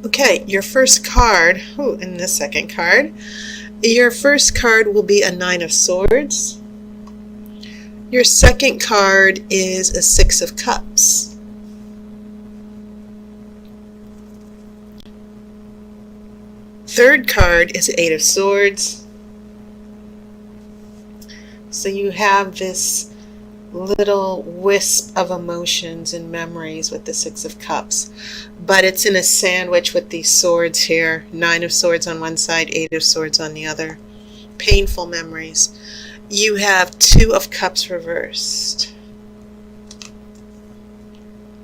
Okay, your first card, and the second card, your first card will be a Nine of Swords. Your second card is a Six of Cups. Third card is Eight of Swords. So you have this little wisp of emotions and memories with the Six of Cups, but it's in a sandwich with these swords here. Nine of Swords on one side, Eight of Swords on the other. Painful memories. You have Two of Cups reversed.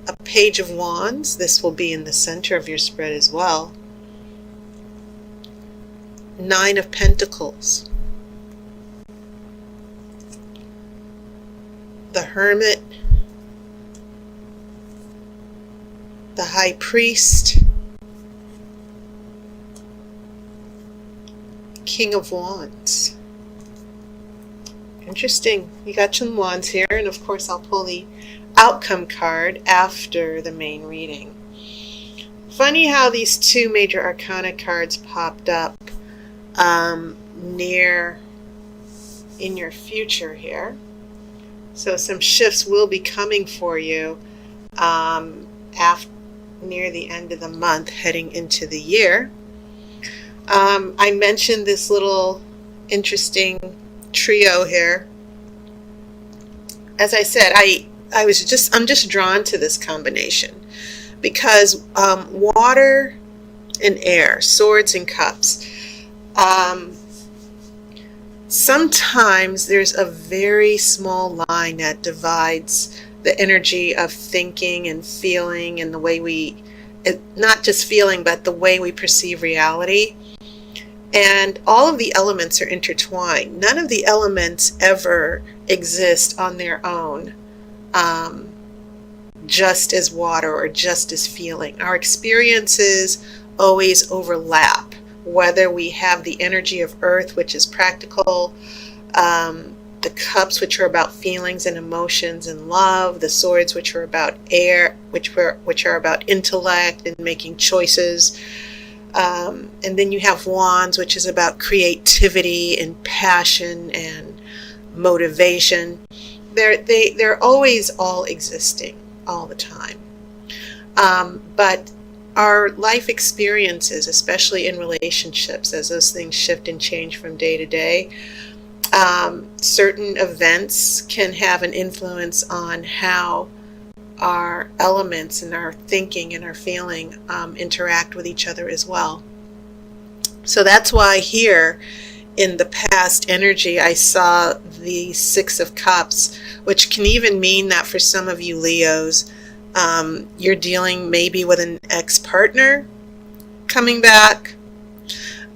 A Page of Wands. This will be in the center of your spread as well. Nine of Pentacles. The Hermit, the High Priest, King of Wands. Interesting. You got some wands here, and of course I'll pull the outcome card after the main reading. Funny how these two major arcana cards popped up near in your future here. So some shifts will be coming for you near the end of the month, heading into the year. I mentioned this little interesting trio here. As I said, I'm just drawn to this combination because water and air, swords and cups. Sometimes there's a very small line that divides the energy of thinking and feeling and the way not just feeling, but the way we perceive reality. And all of the elements are intertwined. None of the elements ever exist on their own, just as water or just as feeling. Our experiences always overlap. Whether we have the energy of earth, which is practical, the cups, which are about feelings and emotions and love, the swords, which are about air, which are about intellect and making choices, and then you have wands, which is about creativity and passion and motivation. They're always all existing all the time, but our life experiences, especially in relationships, as those things shift and change from day to day, certain events can have an influence on how our elements and our thinking and our feeling interact with each other as well. So that's why here in the past energy I saw the Six of Cups, which can even mean that for some of you Leos, you're dealing maybe with an ex-partner coming back,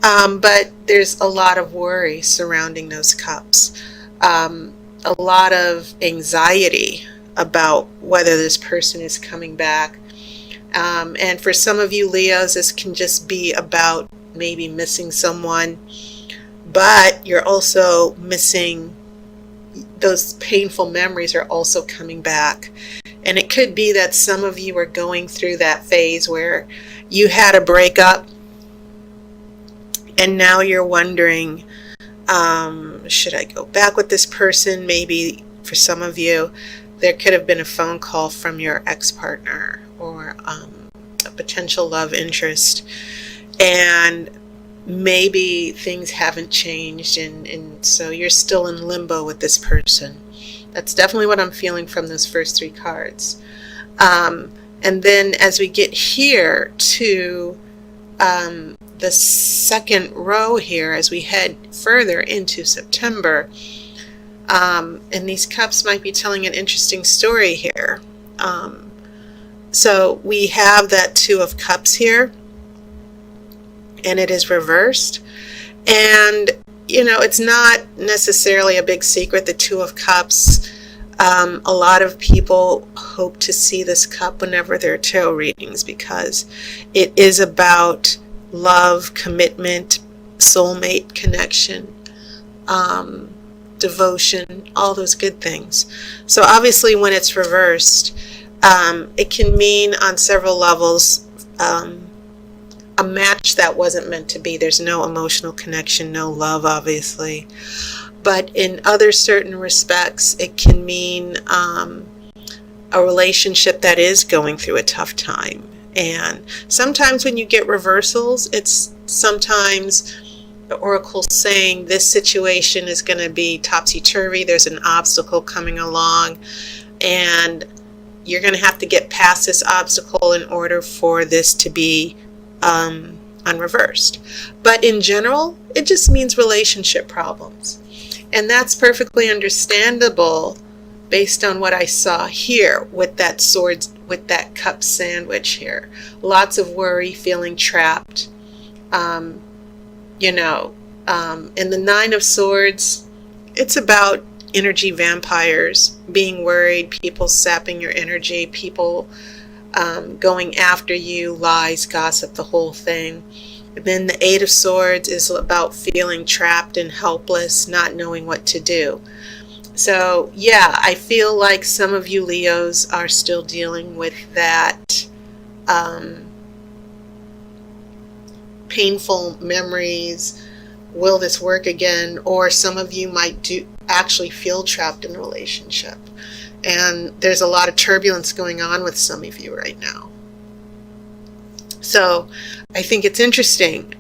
but there's a lot of worry surrounding those cups, a lot of anxiety about whether this person is coming back, and for some of you Leos, this can just be about maybe missing someone, but you're also missing, those painful memories are also coming back. And it could be that some of you are going through that phase where you had a breakup and now you're wondering, should I go back with this person? Maybe for some of you, there could have been a phone call from your ex-partner or a potential love interest. And maybe things haven't changed and so you're still in limbo with this person. That's definitely what I'm feeling from those first three cards. And then as we get here to the second row here, as we head further into September, and these cups might be telling an interesting story here. So we have that Two of Cups here, and it is reversed. And it's not necessarily a big secret, the Two of Cups. A lot of people hope to see this cup whenever there are tarot readings because it is about love, commitment, soulmate connection, devotion, all those good things. So obviously when it's reversed, it can mean on several levels a match that wasn't meant to be. There's no emotional connection, no love, obviously. But in other certain respects, it can mean a relationship that is going through a tough time. And sometimes when you get reversals, it's sometimes the oracle saying this situation is going to be topsy-turvy. There's an obstacle coming along, and you're going to have to get past this obstacle in order for this to be unreversed. But in general, it just means relationship problems. And that's perfectly understandable based on what I saw here with that sword, with that cup sandwich here. Lots of worry, feeling trapped. And the Nine of Swords, it's about energy vampires, being worried, people sapping your energy, people going after you, lies, gossip, the whole thing. And then the Eight of Swords is about feeling trapped and helpless, not knowing what to do. So yeah, I feel like some of you Leos are still dealing with that painful memories. Will this work again? Or some of you might actually feel trapped in a relationship. And there's a lot of turbulence going on with some of you right now. So I think it's interesting.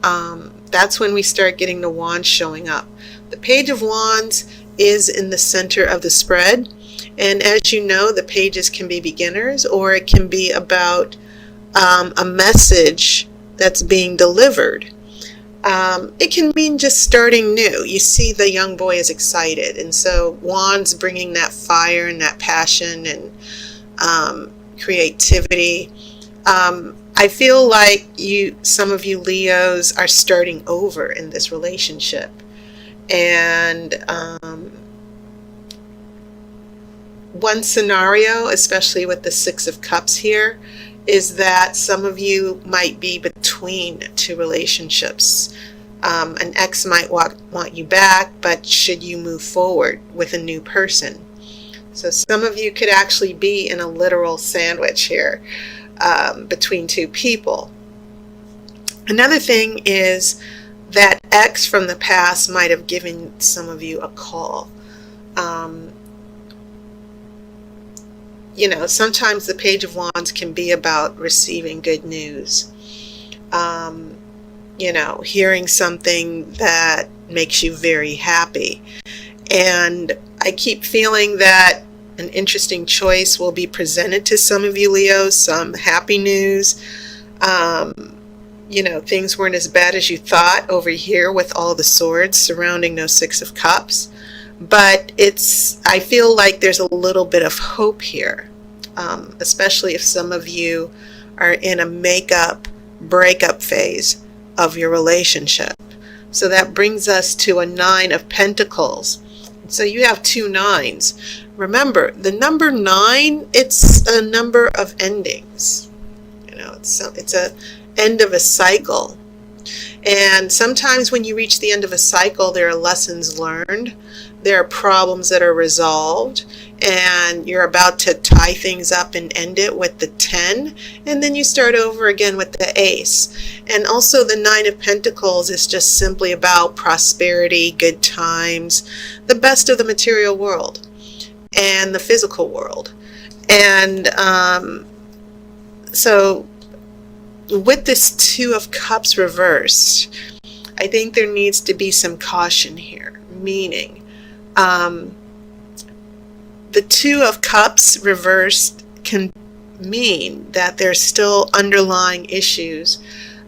That's when we start getting the wands showing up. The Page of Wands is in the center of the spread. And as you know, the pages can be beginners, or it can be about a message that's being delivered. It can mean just starting new. You see the young boy is excited, and so wands bringing that fire and that passion and creativity. I feel like some of you Leos are starting over in this relationship, and one scenario, especially with the Six of Cups here, is that some of you might be between two relationships. An ex might want you back, but should you move forward with a new person? So some of you could actually be in a literal sandwich here between two people. Another thing is that ex from the past might have given some of you a call. Sometimes the Page of Wands can be about receiving good news. Hearing something that makes you very happy. And I keep feeling that an interesting choice will be presented to some of you Leos, some happy news. Things weren't as bad as you thought over here with all the swords surrounding those Six of Cups. But I feel like there's a little bit of hope here, especially if some of you are in a breakup phase of your relationship. So that brings us to a Nine of Pentacles. So you have two nines. Remember, the number 9, it's a number of endings. It's a end of a cycle. And sometimes when you reach the end of a cycle, there are lessons learned. There are problems that are resolved, and you're about to tie things up and end it with the 10, and then you start over again with the Ace. And also the Nine of Pentacles is just simply about prosperity, good times, the best of the material world and the physical world. And so with this Two of Cups reversed, I think there needs to be some caution here, meaning the Two of Cups reversed can mean that there's still underlying issues.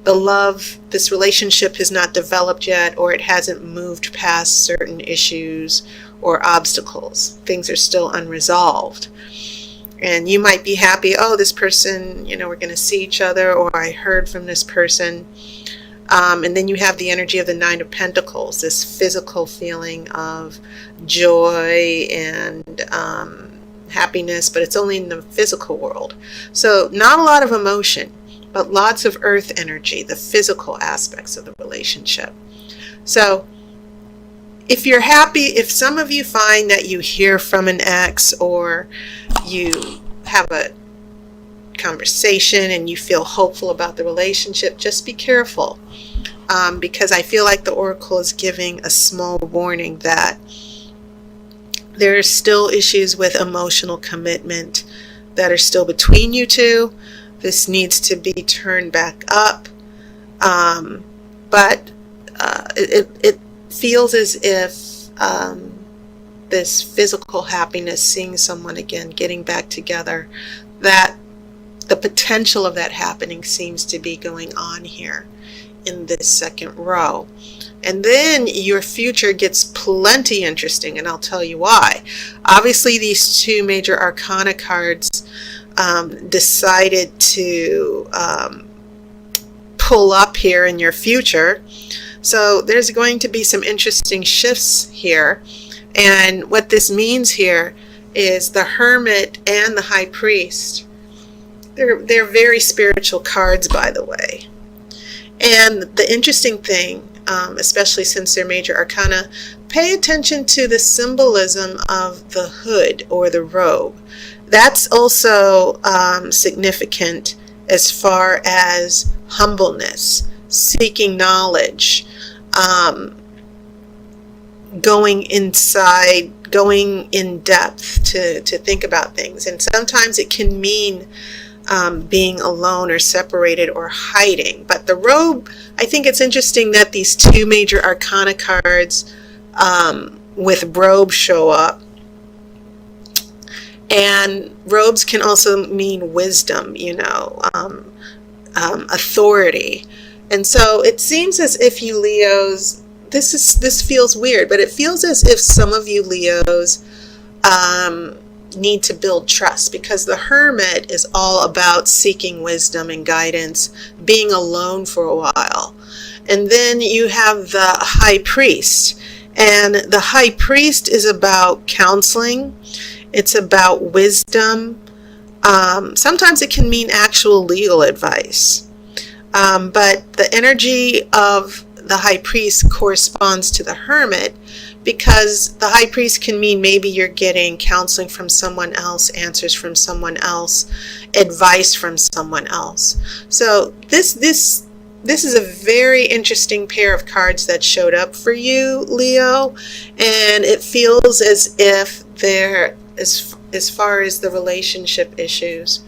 This relationship has not developed yet, or it hasn't moved past certain issues or obstacles. Things are still unresolved. And you might be happy, oh, this person, we're going to see each other, or I heard from this person. And then you have the energy of the Nine of Pentacles, this physical feeling of joy and happiness, but it's only in the physical world. So not a lot of emotion, but lots of earth energy, the physical aspects of the relationship. So if you're happy, if some of you find that you hear from an ex, or you have a conversation and you feel hopeful about the relationship, just be careful. Because I feel like the Oracle is giving a small warning that there are still issues with emotional commitment that are still between you two. This needs to be turned back up. But it feels as if this physical happiness, seeing someone again, getting back together, that the potential of that happening seems to be going on here in this second row. And then your future gets plenty interesting, and I'll tell you why. Obviously, these two major arcana cards decided to pull up here in your future. So there's going to be some interesting shifts here. And what this means here is the Hermit and the High Priest. They're very spiritual cards, by the way. And the interesting thing, especially since they're major arcana, pay attention to the symbolism of the hood or the robe. That's also significant as far as humbleness, seeking knowledge, going inside, going in depth to think about things. And sometimes it can mean being alone or separated or hiding. But the robe, I think it's interesting that these two major arcana cards with robe show up. And robes can also mean wisdom, authority. And so it seems as if you Leos, this feels weird, but it feels as if some of you Leos need to build trust, because the Hermit is all about seeking wisdom and guidance, being alone for a while. And then you have the High Priest, and the High Priest is about counseling. It's about wisdom. Sometimes it can mean actual legal advice. But the energy of the High Priest corresponds to the Hermit, because the High Priest can mean maybe you're getting counseling from someone else, answers from someone else, advice from someone else. So this is a very interesting pair of cards that showed up for you, Leo, and it feels as if they're, as far as the relationship issues,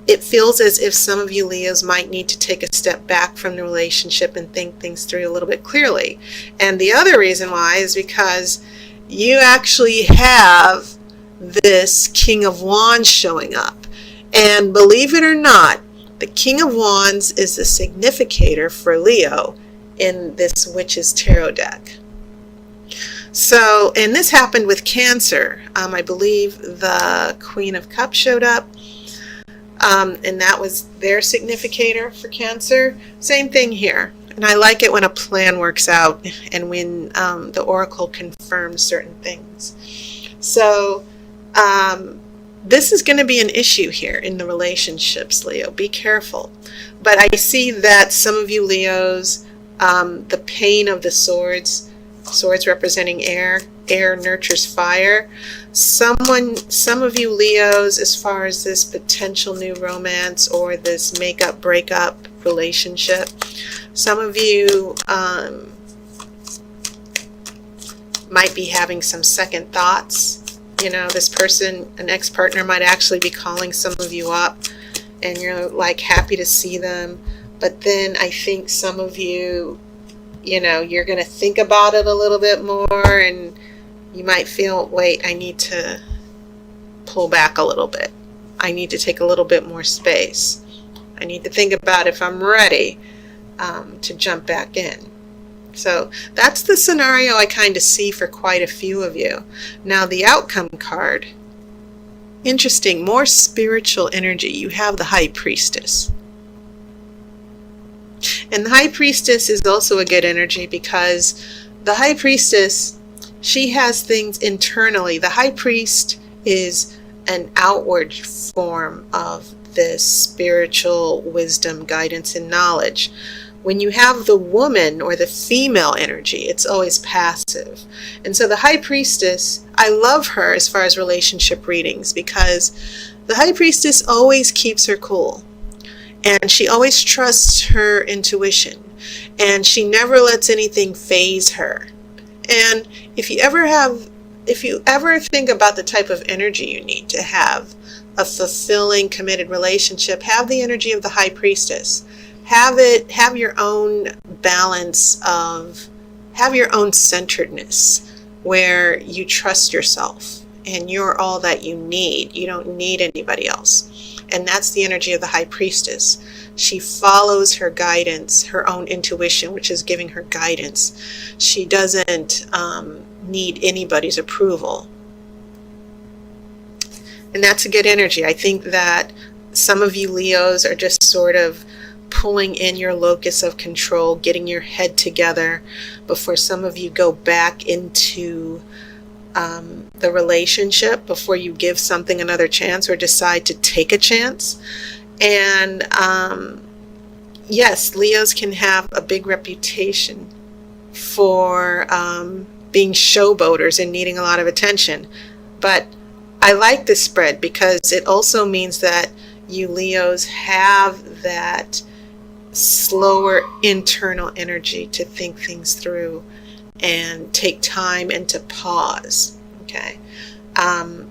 it feels as if some of you Leos might need to take a step back from the relationship and think things through a little bit clearly. And the other reason why is because you actually have this King of Wands showing up. And believe it or not, the King of Wands is the significator for Leo in this Witch's Tarot deck. So, and this happened with Cancer. I believe the Queen of Cups showed up. And that was their significator for Cancer. Same thing here. And I like it when a plan works out and when the Oracle confirms certain things. So this is going to be an issue here in the relationships, Leo. Be careful. But I see that some of you Leos, the pain of the swords representing air nurtures fire. Some of you Leos, as far as this potential new romance or this make-up breakup relationship, some of you might be having some second thoughts. This person, an ex-partner, might actually be calling some of you up and you're like happy to see them. But then I think some of you, you're going to think about it a little bit more, and you might feel, wait, I need to pull back a little bit. I need to take a little bit more space. I need to think about if I'm ready to jump back in. So that's the scenario I kind of see for quite a few of you. Now the outcome card, interesting, more spiritual energy. You have the High Priestess. And the High Priestess is also a good energy because the High Priestess, she has things internally. The High Priest is an outward form of this spiritual wisdom, guidance, and knowledge. When you have the woman or the female energy, it's always passive. And so the High Priestess, I love her as far as relationship readings because The high priestess always keeps her cool, and she always trusts her intuition, and she never lets anything faze her. And if you ever think about the type of energy you need to have a fulfilling, committed relationship, have the energy of the high priestess. Have your own balance have your own centeredness, where you trust yourself and you're all that you need. You don't need anybody else. And that's the energy of the high priestess. She follows her guidance, her own intuition, which is giving her guidance. She doesn't need anybody's approval. And that's a good energy. I think that some of you Leos are just sort of pulling in your locus of control, getting your head together before some of you go back into the relationship, before you give something another chance or decide to take a chance. And yes, Leos can have a big reputation for being showboaters and needing a lot of attention. But I like this spread because it also means that you Leos have that slower internal energy to think things through and take time and to pause. Okay.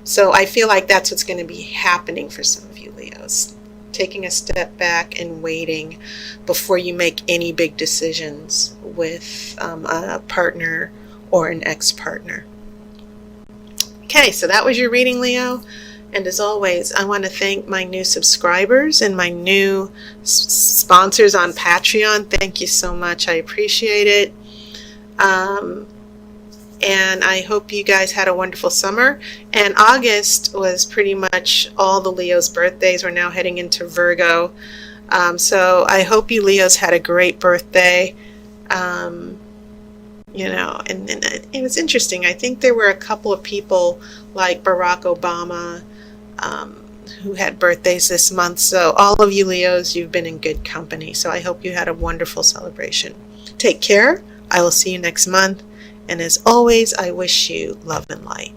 So I feel like that's what's going to be happening for some of you Leos. Taking a step back and waiting before you make any big decisions with a partner or an ex-partner. Okay, so that was your reading, Leo. And as always, I want to thank my new subscribers and my new sponsors on Patreon. Thank you so much. I appreciate it. And I hope you guys had a wonderful summer. And August was pretty much all the Leos' birthdays. We're now heading into Virgo. So I hope you Leos had a great birthday. You know, and it was interesting. I think there were a couple of people like Barack Obama who had birthdays this month. So all of you Leos, you've been in good company. So I hope you had a wonderful celebration. Take care. I will see you next month. And as always, I wish you love and light.